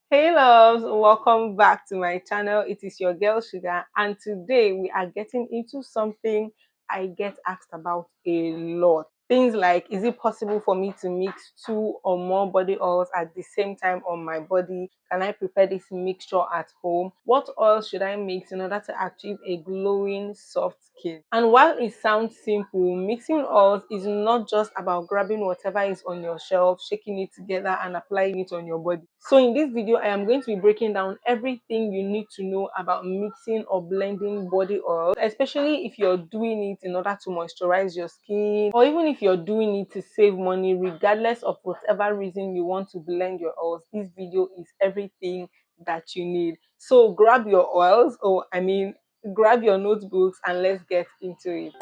Hey loves, welcome back to my channel. It is your girl Sugar, and today we are getting into something I get asked about a lot. Things like, is it possible for me to mix two or more body oils at the same time on my body? Can I prepare this mixture at home? What oils should I mix in order to achieve a glowing soft skin? And while it sounds simple, mixing oils is not just about grabbing whatever is on your shelf, shaking it together and applying it on your body. So in this video, I am going to be breaking down everything you need to know about mixing or blending body oil, especially if you're doing it in order to moisturize your skin, or even if you're doing it to save money. Regardless of whatever reason you want to blend your oils, this video is everything that you need. So grab your oils, grab your notebooks, and let's get into it.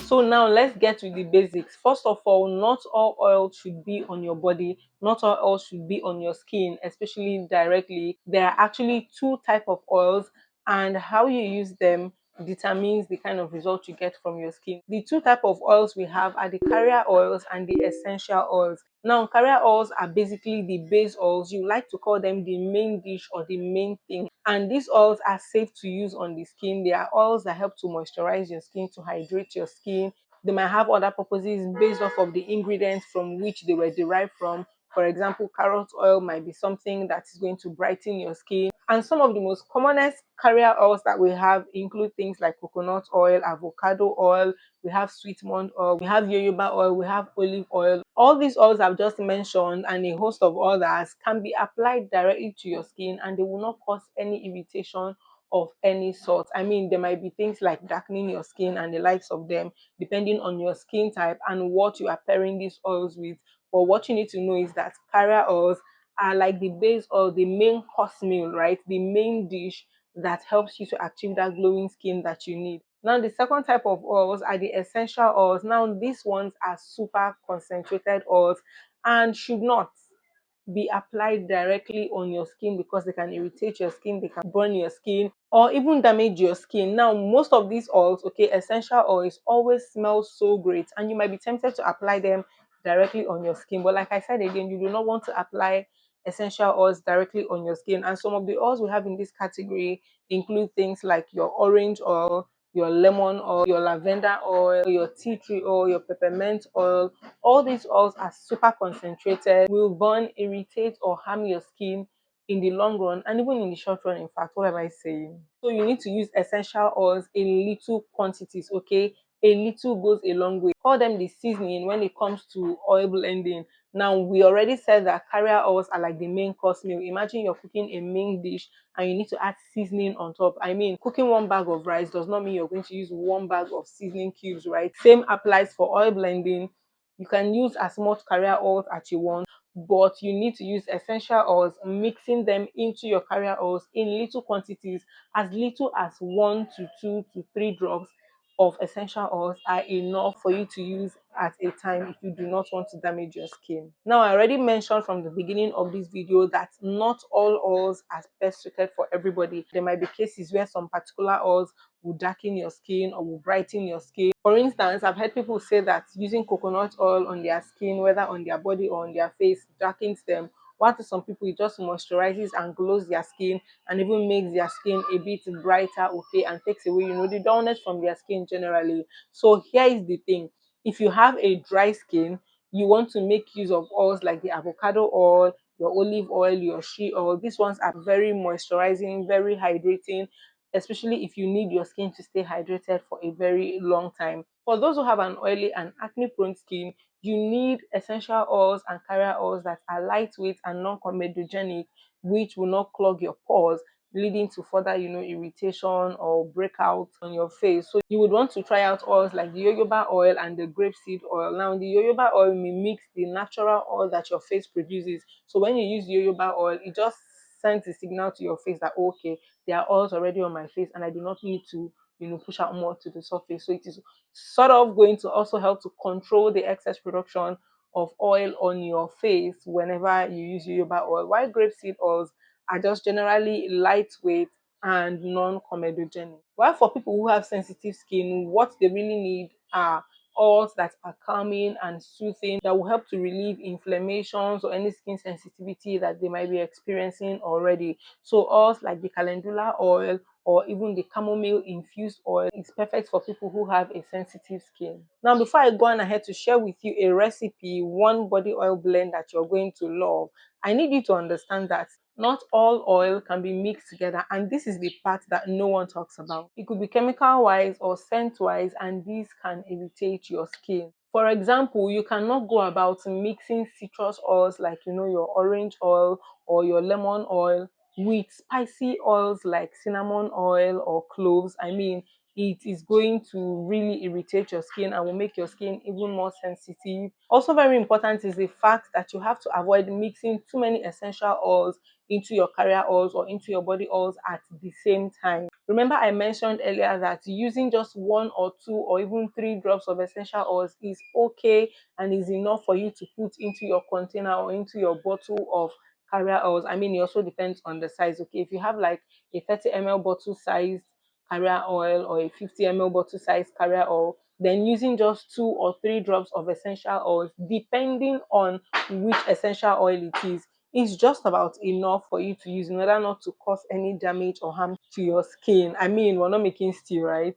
So now let's get to the basics. First of all, not all oil should be on your body. Not all oil should be on your skin, especially directly. There are actually two types of oils, and how you use them determines the kind of result you get from your skin. The two types of oils we have are the carrier oils and the essential oils. Now, carrier oils are basically the base oils. You like to call them the main dish or the main thing. And these oils are safe to use on the skin. They are oils that help to moisturize your skin, to hydrate your skin. They might have other purposes based off of the ingredients from which they were derived from. For example, carrot oil might be something that is going to brighten your skin. And some of the most commonest carrier oils that we have include things like coconut oil, avocado oil, we have sweet almond oil, we have jojoba oil, we have olive oil. All these oils I've just mentioned and a host of others can be applied directly to your skin, and they will not cause any irritation of any sort. I mean, there might be things like darkening your skin and the likes of them, depending on your skin type and what you are pairing these oils with. But what you need to know is that carrier oils are like the base or the main course meal, right? The main dish that helps you to achieve that glowing skin that you need. Now, the second type of oils are the essential oils. Now, these ones are super concentrated oils and should not be applied directly on your skin because they can irritate your skin, they can burn your skin, or even damage your skin. Now, most of these oils, okay, essential oils always smell so great, and you might be tempted to apply them directly on your skin. But like I said again, you do not want to apply essential oils directly on your skin. And some of the oils we have in this category include things like your orange oil, your lemon oil, your lavender oil, your tea tree oil, your peppermint oil. All these oils are super concentrated, will burn, irritate, or harm your skin in the long run, and even in the short run. In fact, what am I saying? So you need to use essential oils in little quantities, okay? A little goes a long way. Call them the seasoning when it comes to oil blending. Now, we already said that carrier oils are like the main course meal. Imagine you're cooking a main dish and you need to add seasoning on top. I mean, cooking one bag of rice does not mean you're going to use one bag of seasoning cubes, right? Same applies for oil blending. You can use as much carrier oils as you want, but you need to use essential oils, mixing them into your carrier oils in little quantities, as little as 1 to 2 to 3 drops of essential oils are enough for you to use at a time if you do not want to damage your skin. Now, I already mentioned from the beginning of this video that not all oils are best suited for everybody. There might be cases where some particular oils will darken your skin or will brighten your skin. For instance, I've heard people say that using coconut oil on their skin, whether on their body or on their face, darkens them. While to some people, it just moisturizes and glows their skin and even makes their skin a bit brighter, okay, and takes away, the dullness from their skin generally. So here is the thing. If you have a dry skin, you want to make use of oils like the avocado oil, your olive oil, your shea oil. These ones are very moisturizing, very hydrating, especially if you need your skin to stay hydrated for a very long time. For those who have an oily and acne prone skin, you need essential oils and carrier oils that are lightweight and non-comedogenic, which will not clog your pores, leading to further, irritation or breakout on your face. So you would want to try out oils like the jojoba oil and the grapeseed oil. Now, the jojoba oil mimics the natural oil that your face produces. So when you use jojoba oil, it just sends a signal to your face that, okay, there are oils already on my face and I do not need to, push out more to the surface. So it is sort of going to also help to control the excess production of oil on your face whenever you use jojoba oil. While grapeseed oils are just generally lightweight and non-comedogenic. While for people who have sensitive skin, what they really need are oils that are calming and soothing that will help to relieve inflammations or any skin sensitivity that they might be experiencing already. So oils like the calendula oil or even the chamomile infused oil is perfect for people who have a sensitive skin. Now, before I go on ahead to share with you a recipe, one body oil blend that you're going to love, I need you to understand that not all oil can be mixed together, and this is the part that no one talks about. It could be chemical wise or scent wise, and these can irritate your skin. For example, you cannot go about mixing citrus oils like your orange oil or your lemon oil with spicy oils like cinnamon oil or cloves. I mean, it is going to really irritate your skin and will make your skin even more sensitive. Also very important is the fact that you have to avoid mixing too many essential oils into your carrier oils or into your body oils at the same time. Remember I mentioned earlier that using just 1 or 2 or even 3 drops of essential oils is okay and is enough for you to put into your container or into your bottle of carrier oils. I mean, it also depends on the size. Okay, if you have like a 30 ml bottle size carrier oil or a 50 ml bottle size carrier oil, then using just 2 or 3 drops of essential oils, depending on which essential oil it is just about enough for you to use in order not to cause any damage or harm to your skin. I mean, we're not making stew, right?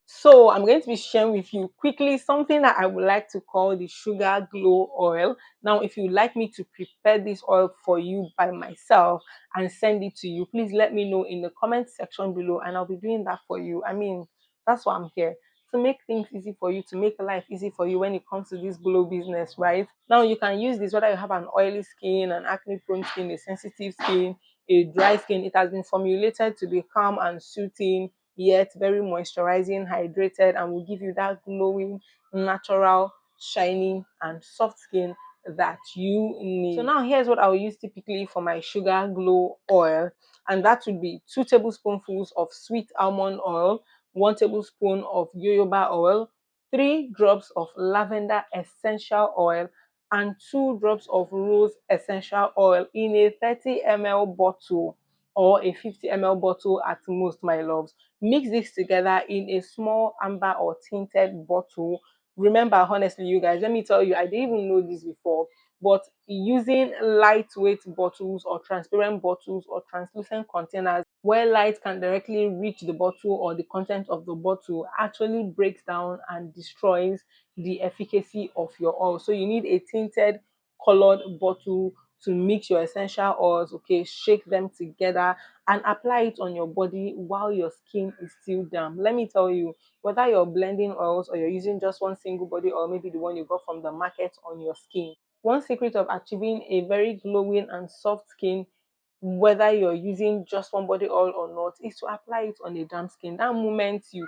So I'm going to be sharing with you quickly something that I would like to call the Shuga Glow Oil. Now, if you'd like me to prepare this oil for you by myself and send it to you, please let me know in the comment section below and I'll be doing that for you. I mean, that's why I'm here, to make things easy for you, to make life easy for you when it comes to this glow business, right? Now, you can use this whether you have an oily skin, an acne prone skin, a sensitive skin, a dry skin. It has been formulated to be calm and soothing, yet very moisturizing, hydrated, and will give you that glowing, natural, shiny, and soft skin that you need. So now here's what I'll use typically for my Shuga Glow Oil, and that would be 2 tablespoonfuls of sweet almond oil, 1 tablespoon of jojoba oil, 3 drops of lavender essential oil, and 2 drops of rose essential oil in a 30 ml bottle or a 50 ml bottle at most, my loves. Mix this together in a small amber or tinted bottle. Remember, honestly, you guys, let me tell you, I didn't even know this before, but using lightweight bottles or transparent bottles or translucent containers where light can directly reach the bottle or the content of the bottle actually breaks down and destroys the efficacy of your oil. So you need a tinted colored bottle to mix your essential oils. Okay, shake them together and apply it on your body while your skin is still damp. Let me tell you, whether you're blending oils or you're using just one single body oil, maybe the one you got from the market, on your skin, one secret of achieving a very glowing and soft skin, whether you're using just one body oil or not, is to apply it on a damp skin. That moment you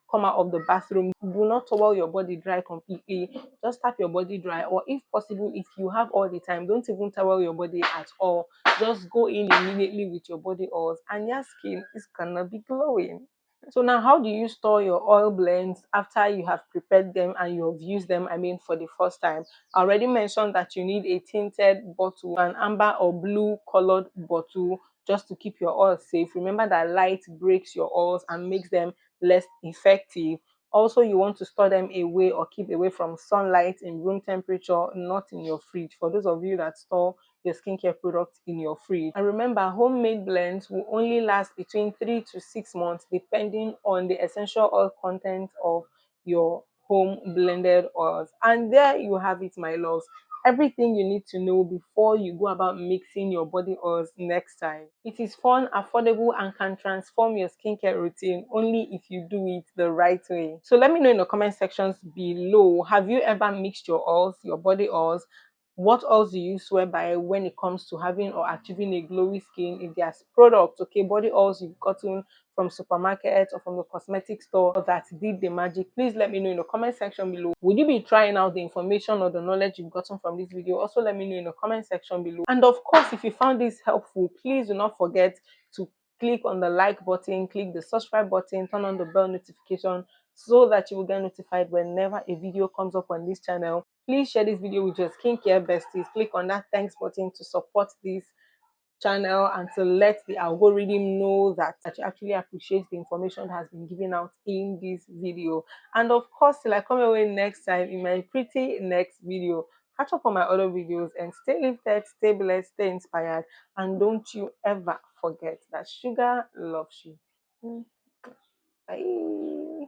come out of the bathroom, do not towel your body dry completely. Just tap your body dry, or if possible, if you have all the time, don't even towel your body at all. Just go in immediately with your body oils and your skin is gonna be glowing. So now, how do you store your oil blends after you have prepared them and you have used them, I mean, for the first time? I already mentioned that you need a tinted bottle, an amber or blue colored bottle, just to keep your oil safe. Remember that light breaks your oils and makes them less effective. Also, you want to store them away or keep away from sunlight in room temperature, not in your fridge. For those of you that store your skincare products in your fridge. And remember, homemade blends will only last between 3 to 6 months depending on the essential oil content of your home blended oils. And there you have it, my loves. Everything you need to know before you go about mixing your body oils next time. It is fun, affordable, and can transform your skincare routine only if you do it the right way. So let me know in the comment sections below, have you ever mixed your oils, your body oils? What else do you swear by when it comes to having or achieving a glowy skin? If there's products, okay, body oils you've gotten from supermarkets or from the cosmetic store that did the magic, please let me know in the comment section below. Would you be trying out the information or the knowledge you've gotten from this video? Also let me know in the comment section below. And of course, if you found this helpful, please do not forget to click on the like button, click the subscribe button, turn on the bell notification so that you will get notified whenever a video comes up on this channel. Please share this video with your skincare besties. Click on that thanks button to support this channel and to let the algorithm know that you actually appreciate the information that has been given out in this video. And of course, till I come away next time in my pretty next video, catch up on my other videos and stay lifted, stay blessed, stay inspired, and don't you ever forget that sugar loves you. Bye.